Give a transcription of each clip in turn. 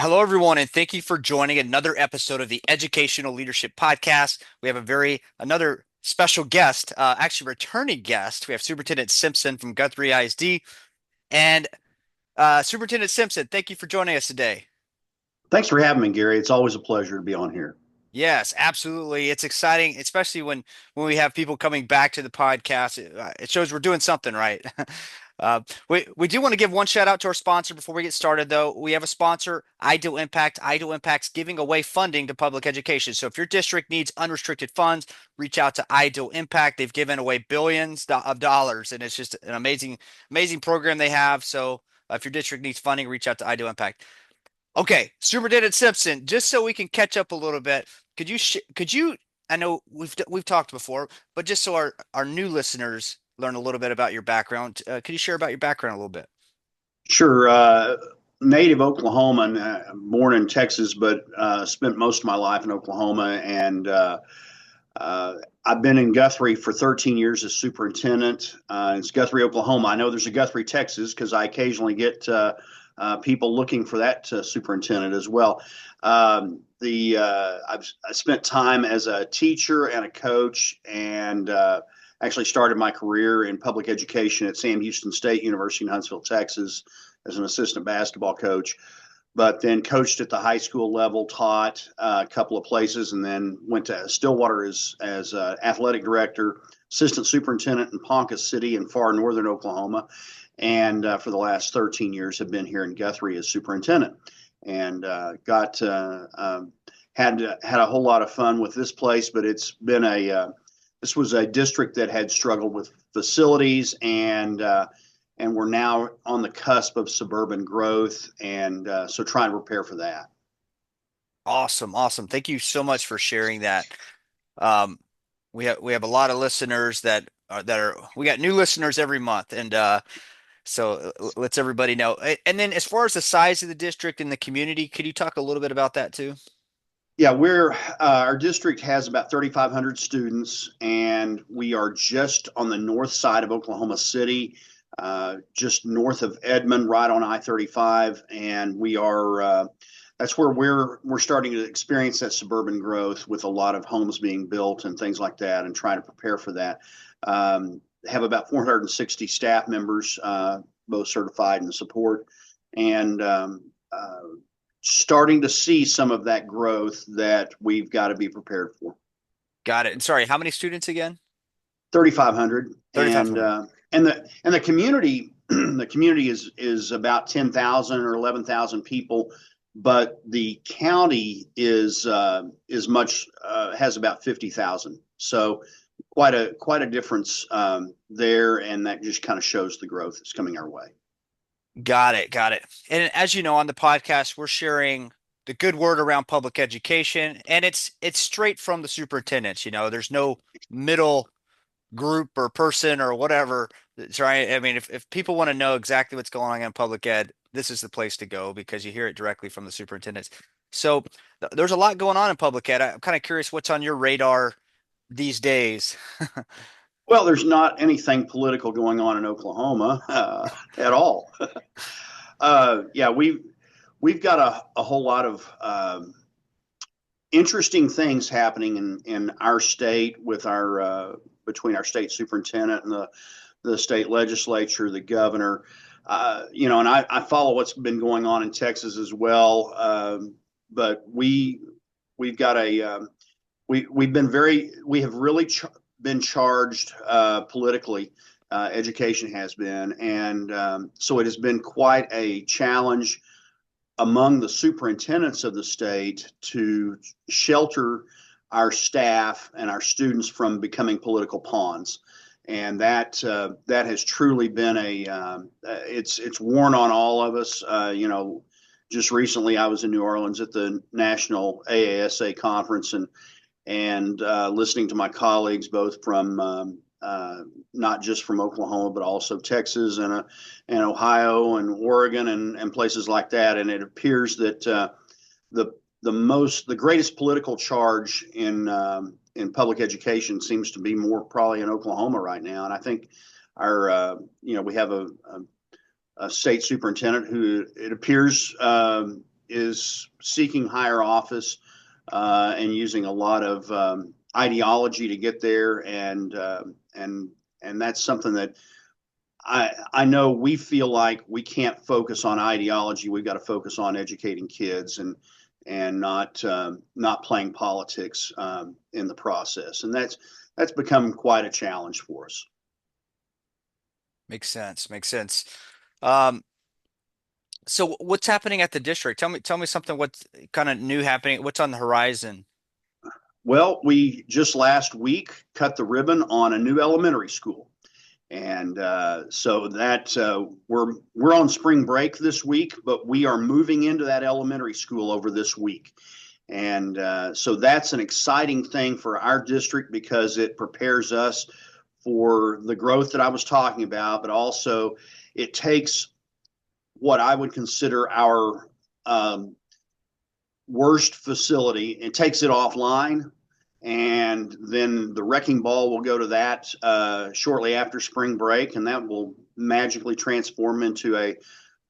Hello, everyone, and thank you for joining another episode of the Educational Leadership Podcast. We have another special guest, actually returning guest. We have Superintendent Simpson from Guthrie ISD. And Superintendent Simpson, thank you for joining us today. Thanks for having me, Gary. It's always a pleasure to be on here. Yes, absolutely. It's exciting, especially when we have people coming back to the podcast. It shows we're doing something right. We do want to give one shout out to our sponsor before we get started, though. We have a sponsor, Ideal Impact. Ideal Impact's giving away funding to public education. So if your district needs unrestricted funds, reach out to Ideal Impact. They've given away billions of dollars, and it's just an amazing program they have. So if your district needs funding, reach out to Ideal Impact. Okay, Superintendent Simpson, just so we can catch up a little bit, could you I know we've talked before, but just so our new listeners learn a little bit about your background, could you share about your background a little bit? Sure. Native Oklahoman, born in Texas, but spent most of my life in Oklahoma. And I've been in Guthrie for 13 years as superintendent. It's Guthrie, Oklahoma. I know there's a Guthrie, Texas, because I occasionally get people looking for that superintendent as well. I spent time as a teacher and a coach, and actually started my career in public education at Sam Houston State University in Huntsville, Texas, as an assistant basketball coach. But then coached at the high school level, taught a couple of places, and then went to Stillwater as athletic director, assistant superintendent in Ponca City in far northern Oklahoma, and for the last 13 years have been here in Guthrie as superintendent, and got had a whole lot of fun with this place. But it's been a this was a district that had struggled with facilities, and we're now on the cusp of suburban growth, and so trying to prepare for that. Awesome, awesome. Thank you so much for sharing that. Um, we have a lot of listeners that are we got new listeners every month, and so let's everybody know. And then as far as the size of the district and the community, could you talk a little bit about that too? Yeah, our district has about 3,500 students, and we are just on the north side of Oklahoma City, just north of Edmond, right on I-35, and we are that's where we're starting to experience that suburban growth with a lot of homes being built and things like that, and trying to prepare for that. Have about 460 staff members, both certified and support, and starting to see some of that growth that we've got to be prepared for. Got it. And sorry, how many students again? 3,500, and 3,500. the community the community is about 10,000 or 11,000 people, but the county is much has about 50,000. So quite a difference there, and that just kind of shows the growth that's coming our way. Got it. Got it. And as you know, on the podcast, we're sharing the good word around public education, and it's straight from the superintendents. There's no middle group or person or whatever. Sorry, I mean, if people want to know exactly what's going on in public ed, this is the place to go because you hear it directly from the superintendents. So there's a lot going on in public ed. I'm kind of curious what's on your radar these days. Well, there's not anything political going on in Oklahoma at all. Yeah, we've got a whole lot of interesting things happening in our state with our between our state superintendent and the state legislature, the governor. And I follow what's been going on in Texas as well. But we've got we have really been charged politically. Education has been, and so it has been quite a challenge among the superintendents of the state to shelter our staff and our students from becoming political pawns. And that has truly been it's worn on all of us. Just recently I was in New Orleans at the National AASA conference, and listening to my colleagues both from not just from Oklahoma, but also Texas and Ohio and Oregon and places like that. And it appears that the the greatest political charge in public education seems to be more probably in Oklahoma right now. And I think we have a state superintendent who it appears is seeking higher office and using a lot of ideology to get there, and that's something that I know we feel like we can't focus on ideology. We've got to focus on educating kids and not playing politics in the process, and that's become quite a challenge for us. Makes sense. Makes sense. Um, so what's happening at the district? Tell me something. What's kind of new happening? What's on the horizon? Well, we just last week cut the ribbon on a new elementary school. And so that we're on spring break this week, but we are moving into that elementary school over this week. And so that's an exciting thing for our district because it prepares us for the growth that I was talking about, but also it takes what I would consider our worst facility and takes it offline. And then the wrecking ball will go to that shortly after spring break, and that will magically transform into a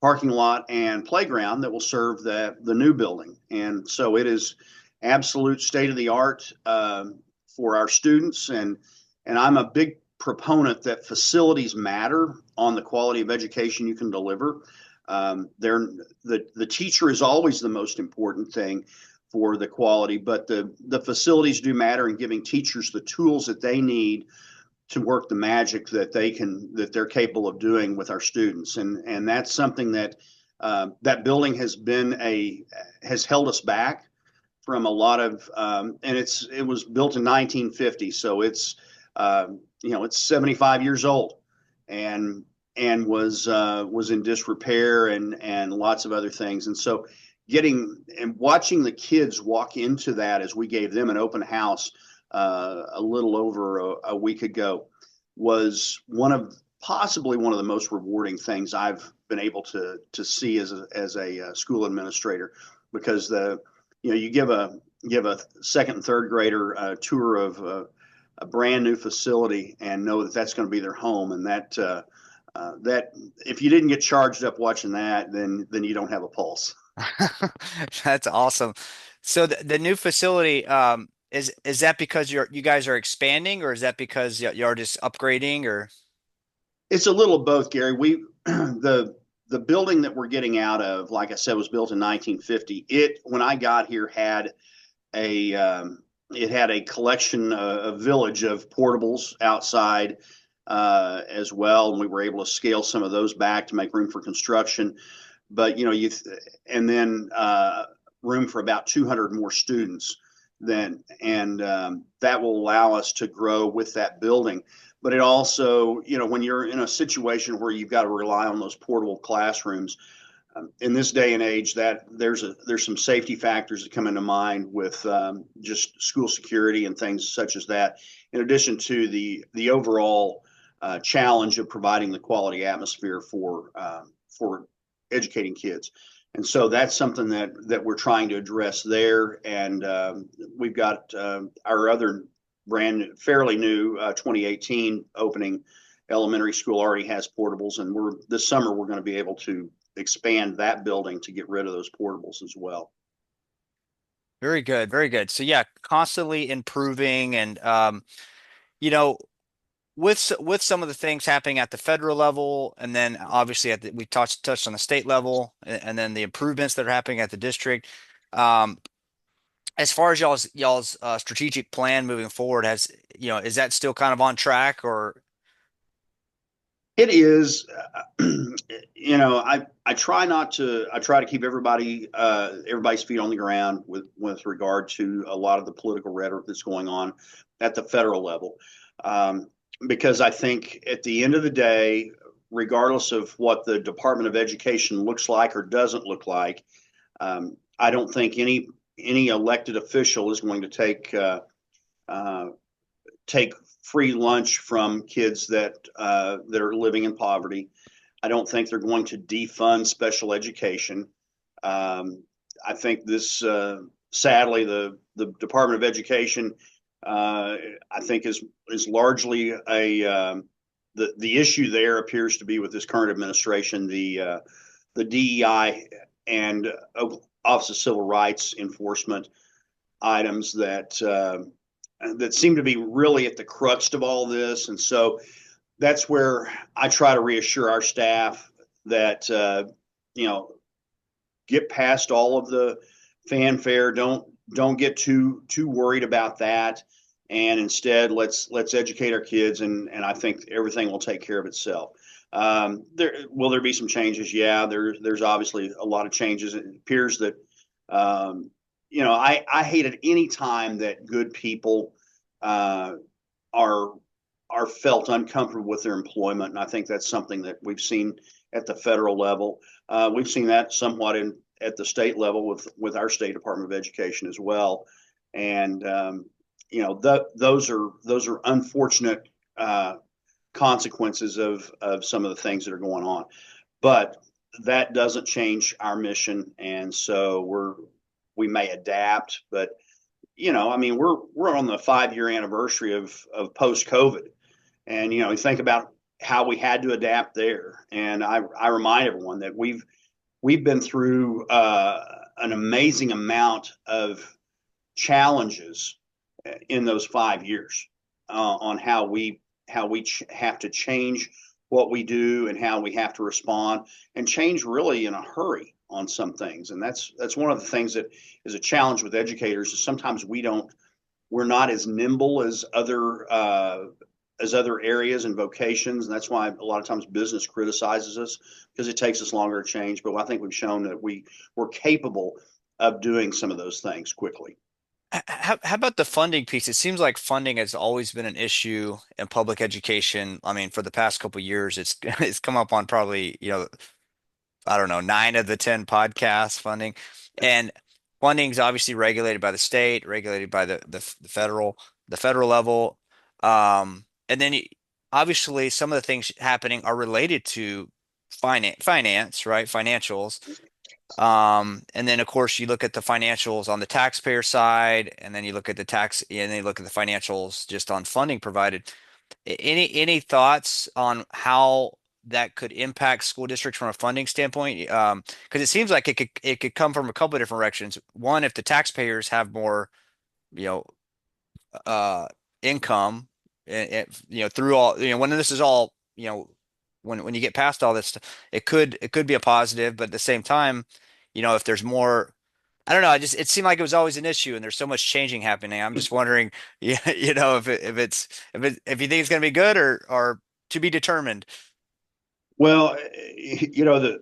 parking lot and playground that will serve the new building. And so it is absolute state of the art for our students. And I'm a big proponent that facilities matter on the quality of education you can deliver. The teacher is always the most important thing for the quality, but the facilities do matter in giving teachers the tools that they need to work the magic that they're capable of doing with our students, and that's something that that building has held us back from a lot of and it was built in 1950, so it's 75 years old, and was in disrepair and lots of other things, and so getting and watching the kids walk into that as we gave them an open house a little over a week ago was possibly one of the most rewarding things I've been able to see as a school administrator, because you give a second and third grader a tour of a brand new facility and know that that's going to be their home, and that if you didn't get charged up watching that, then you don't have a pulse. That's awesome. So the new facility, is that because you guys are expanding, or is that because you're just upgrading, or? It's a little of both, Gary. We the building that we're getting out of, like I said, was built in 1950. It when I got here a it had a collection, a village of portables outside as well, and we were able to scale some of those back to make room for construction. But and then room for about 200 more students then, and that will allow us to grow with that building. But it also, when you're in a situation where you've got to rely on those portable classrooms, in this day and age, that there's some safety factors that come into mind with just school security and things such as that, in addition to the overall challenge of providing the quality atmosphere for educating kids. And so that's something that we're trying to address there. And we've got our other fairly new 2018 opening elementary school already has portables, and this summer we're going to be able to expand that building to get rid of those portables as well. Very good, very good. So yeah, constantly improving, and you know, with some of the things happening at the federal level, and then obviously we touched on the state level, and then the improvements that are happening at the district. Um, as far as y'all's strategic plan moving forward, is that still kind of on track, or? It is, I try not to. I try to keep everybody's feet on the ground with regard to a lot of the political rhetoric that's going on at the federal level, because I think at the end of the day, regardless of what the Department of Education looks like or doesn't look like, I don't think any elected official is going to take free lunch from kids that are living in poverty. I don't think they're going to defund special education. I think sadly, the Department of Education, I think is largely the issue there appears to be with this current administration, the DEI and Office of Civil Rights Enforcement items that seem to be really at the crux of all this. And so that's where I try to reassure our staff that you know, get past all of the fanfare. Don't get too worried about that, and instead let's educate our kids, and I think everything will take care of itself. There be some changes? Yeah, there's obviously a lot of changes. It appears that I hate at any time that good people are are felt uncomfortable with their employment, and I think that's something that we've seen at the federal level. We've seen that somewhat at the state level with our state Department of Education as well, and those are unfortunate consequences of some of the things that are going on, but that doesn't change our mission, and so we may adapt, but I mean, we're on the 5-year anniversary of post COVID, and you think about how we had to adapt there. And I remind everyone that we've been through an amazing amount of challenges in those 5 years on how we have to change what we do and how we have to respond and change really in a hurry on some things. And that's one of the things that is a challenge with educators is sometimes we're not as nimble as other areas and vocations. And that's why a lot of times business criticizes us because it takes us longer to change. But I think we've shown that we're capable of doing some of those things quickly. How about the funding piece? It seems like funding has always been an issue in public education. I mean, for the past couple of years, it's it's come up on probably, I don't know, 9 of the 10 podcasts funding. And funding is obviously regulated by the state, regulated by the federal level. And then obviously some of the things happening are related to finance, right? Financials. And then of course you look at the financials on the taxpayer side, and then you look at and then you look at the financials just on funding provided. Any thoughts on how that could impact school districts from a funding standpoint? Because it seems like it could come from a couple of different directions. One, if the taxpayers have more, you know, uh, income, through all, when this is all, when you get past all this stuff, it could be a positive, but at the same time, if there's more. I don't know. It seemed like it was always an issue, and there's so much changing happening. I'm just wondering, yeah, if you think it's going to be good or to be determined. Well, the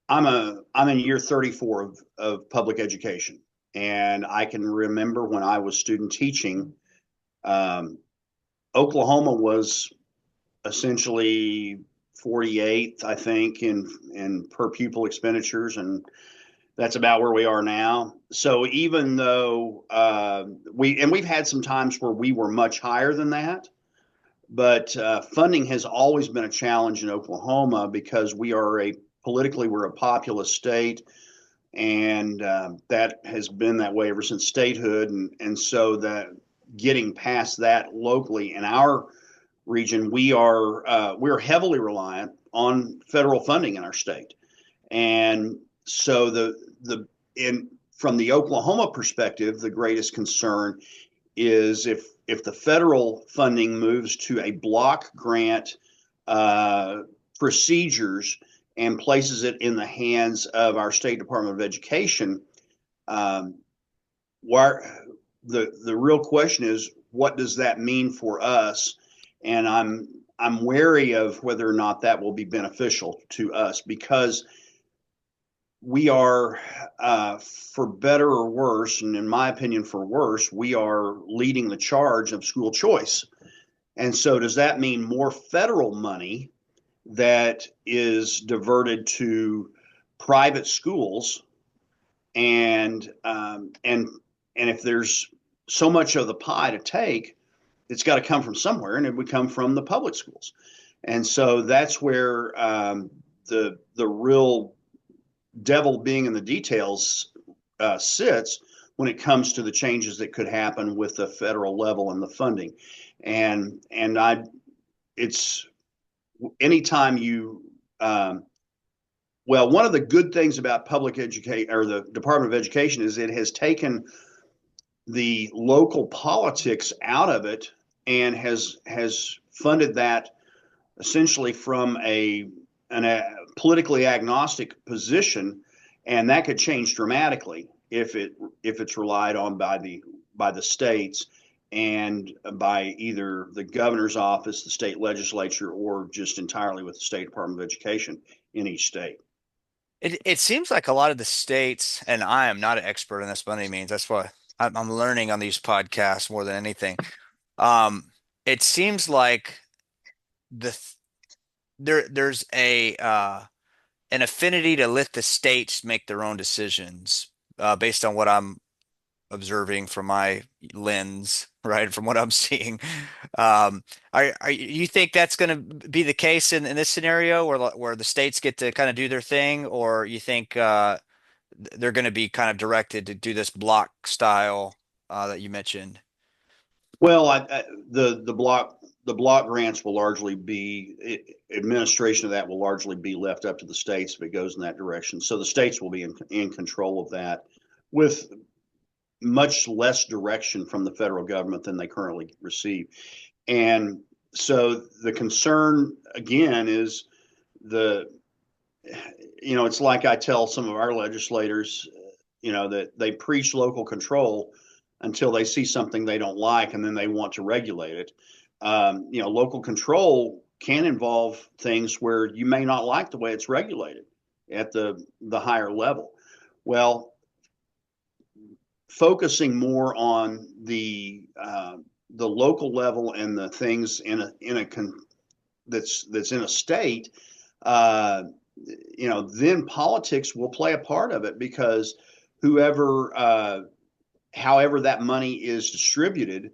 I'm in year 34 of public education, and I can remember when I was student teaching, um, Oklahoma was essentially 48th, I think, in per pupil expenditures, and that's about where we are now. So even though we've had some times where we were much higher than that, but funding has always been a challenge in Oklahoma because we're a populous state, and that has been that way ever since statehood, and so that getting past that locally in our region, we're heavily reliant on federal funding in our state, and so in from the Oklahoma perspective, the greatest concern is if the federal funding moves to a block grant procedures and places it in the hands of our state Department of Education, um, why, the real question is, what does that mean for us? And I'm wary of whether or not that will be beneficial to us because we are, for better or worse, and in my opinion, for worse, we are leading the charge of school choice. And so, does that mean more federal money that is diverted to private schools? And if there's so much of the pie to take, it's got to come from somewhere, and it would come from the public schools. And so that's where the real devil being in the details sits when it comes to the changes that could happen with the federal level and the funding. And it's anytime you Well, one of the good things about public education or the Department of Education is it has taken the local politics out of it and has funded that essentially from a politically agnostic position, and that could change dramatically if it's relied on by the states and by either the governor's office, the state legislature, or just entirely with the State Department of Education in each state. It seems like a lot of the states, and I am not an expert in this by any means. That's why I'm learning on these podcasts more than anything. It seems like the there's a an affinity to let the states make their own decisions based on what I'm observing from my lens, right? From what I'm seeing. You think that's going to be the case in this scenario where the states get to kind of do their thing, or you think they're going to be kind of directed to do this block style that you mentioned? Well, the block grants will largely be administration of that will largely be left up to the states if it goes in that direction. So the states will be in control of that with much less direction from the federal government than they currently receive. And so the concern again is the it's like I tell some of our legislators, that they preach local control until they see something they don't like and then they want to regulate it. Local control can involve things where you may not like the way it's regulated at the higher level. Well, focusing more on the local level and the things that's in a state, uh, then politics will play a part of it because whoever, however that money is distributed,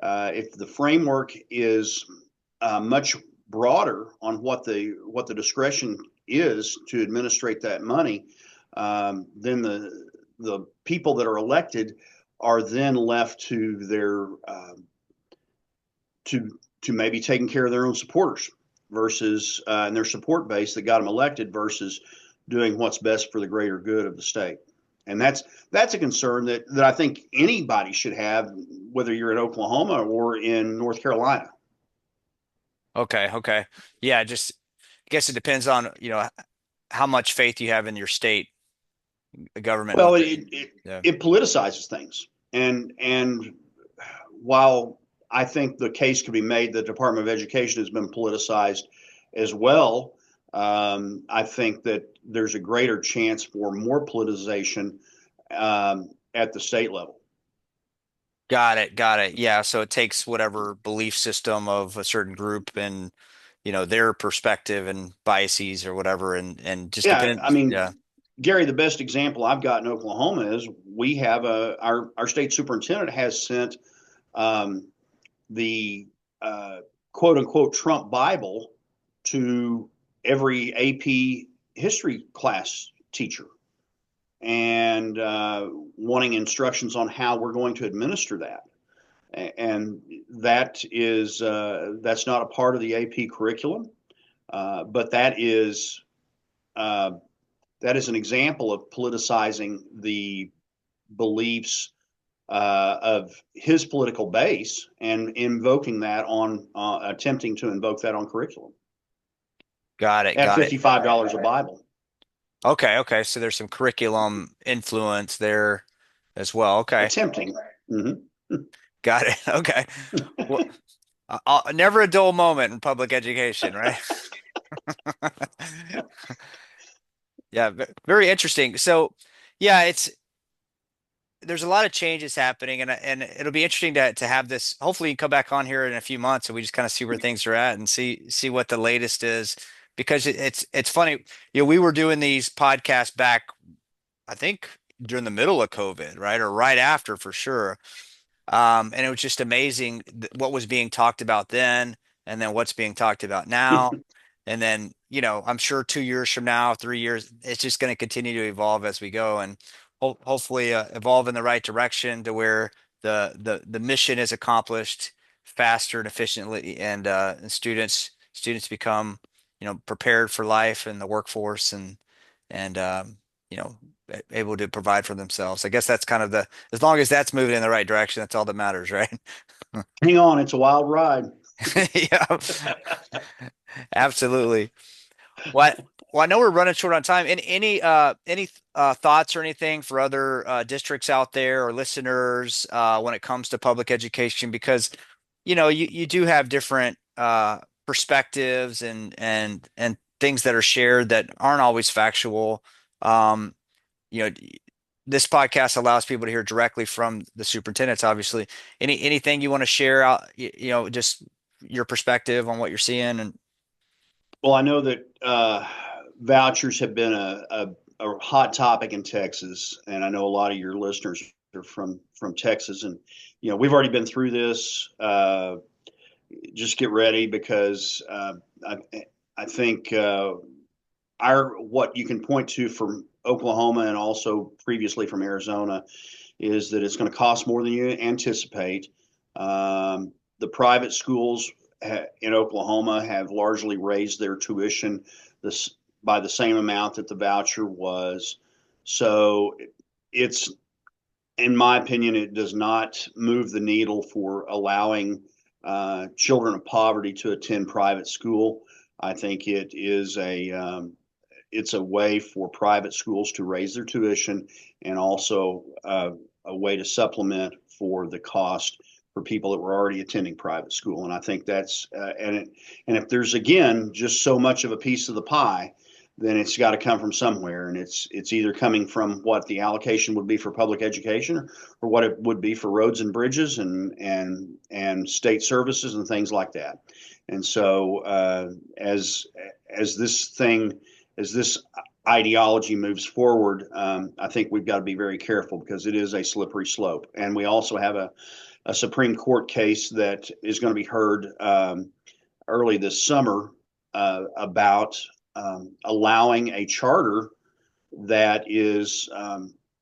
if the framework is much broader on what the discretion is to administrate that money, then the people that are elected are then left to their to maybe taking care of their own supporters versus and their support base that got them elected versus doing what's best for the greater good of the state. And that's a concern that I think anybody should have, whether you're in Oklahoma or in North Carolina. Okay, okay. Yeah, just I guess it depends on, how much faith you have in your state government and Well, what it the it, yeah. it politicizes things, and while I think the case could be made that the Department of Education has been politicized as well, I think that there's a greater chance for more politicization at the state level. Got it, got it. Yeah, so it takes whatever belief system of a certain group and their perspective and biases or whatever and just Yeah, depending I mean, yeah. Gary, the best example I've got in Oklahoma is we have our state superintendent has sent um, the quote unquote Trump Bible to every AP history class teacher and wanting instructions on how we're going to administer that. And that's not a part of the AP curriculum, but uh, that is an example of politicizing the beliefs of his political base and invoking that on attempting to invoke that on curriculum Got it, at got it. $55 a Bible. Okay, okay. So there's some curriculum influence there as well. Okay. Attempting. Mm-hmm. Got it. Okay. Well, never a dull moment in public education, right? Yeah, very interesting. So, yeah, there's a lot of changes happening, and it'll be interesting to have this. Hopefully, you can come back on here in a few months, and we just kind of see where things are at and see what the latest is. Because it's funny, we were doing these podcasts back, I think, during the middle of COVID, right, or right after for sure. And it was just amazing what was being talked about then, and then what's being talked about now. And then, I'm sure 2 years from now, 3 years, it's just going to continue to evolve as we go and hopefully evolve in the right direction to where the mission is accomplished faster and efficiently and students become, prepared for life and the workforce and able to provide for themselves. I guess that's kind of as long as that's moving in the right direction, that's all that matters, right? Hang on, it's a wild ride. Yeah, absolutely. Well, I know we're running short on time. Any thoughts or anything for other districts out there or listeners when it comes to public education? Because you do have different perspectives and things that are shared that aren't always factual. Um, you know, this podcast allows people to hear directly from the superintendents, obviously. Anything you want to share out, just your perspective on what you're seeing and Well, I know that vouchers have been a hot topic in Texas, and I know a lot of your listeners are from Texas, and we've already been through this. Just get ready because I, I think our what you can point to from Oklahoma and also previously from Arizona is that it's going to cost more than you anticipate. The private schools in Oklahoma have largely raised their tuition this by the same amount that the voucher was. So it's, in my opinion, it does not move the needle for allowing children of poverty to attend private school. I think it's a way for private schools to raise their tuition and also a way to supplement for the cost for people that were already attending private school. And I think that's and if there's again just so much of a piece of the pie, then it's got to come from somewhere, and it's either coming from what the allocation would be for public education or what it would be for roads and bridges and state services and things like that. And so as this thing as this ideology moves forward, I think we've got to be very careful because it is a slippery slope. And we also have a Supreme Court case that is going to be heard early this summer about allowing a charter that is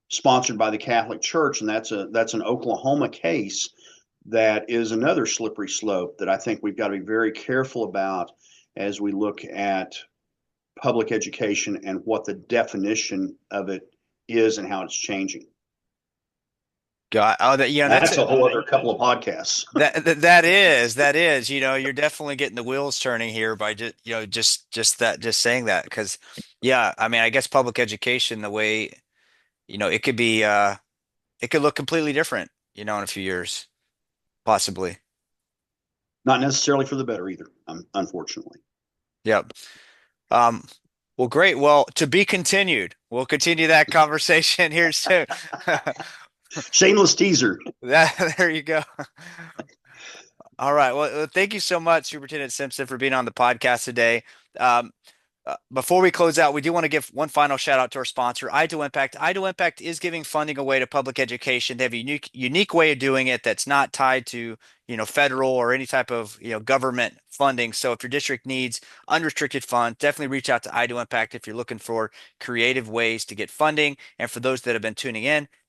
sponsored by the Catholic Church, and that's an Oklahoma case that is another slippery slope that I think we've got to be very careful about as we look at public education and what the definition of it is and how it's changing. God, oh, that's That's a whole other couple of podcasts. that is, you're definitely getting the wheels turning here by just saying that because, yeah, I mean, I guess public education, the way, it could be, it could look completely different, in a few years, possibly. Not necessarily for the better either, unfortunately. Yep. Um, well, great. Well, to be continued. We'll continue that conversation here soon. Shameless teaser. There you go. All right. Well, thank you so much, Superintendent Simpson, for being on the podcast today. Um, before we close out, we do want to give one final shout out to our sponsor, IDO Impact. IDO Impact is giving funding away to public education. They have a unique way of doing it that's not tied to, federal or any type of, government funding. So if your district needs unrestricted funds, definitely reach out to IDO Impact if you're looking for creative ways to get funding. And for those that have been tuning in,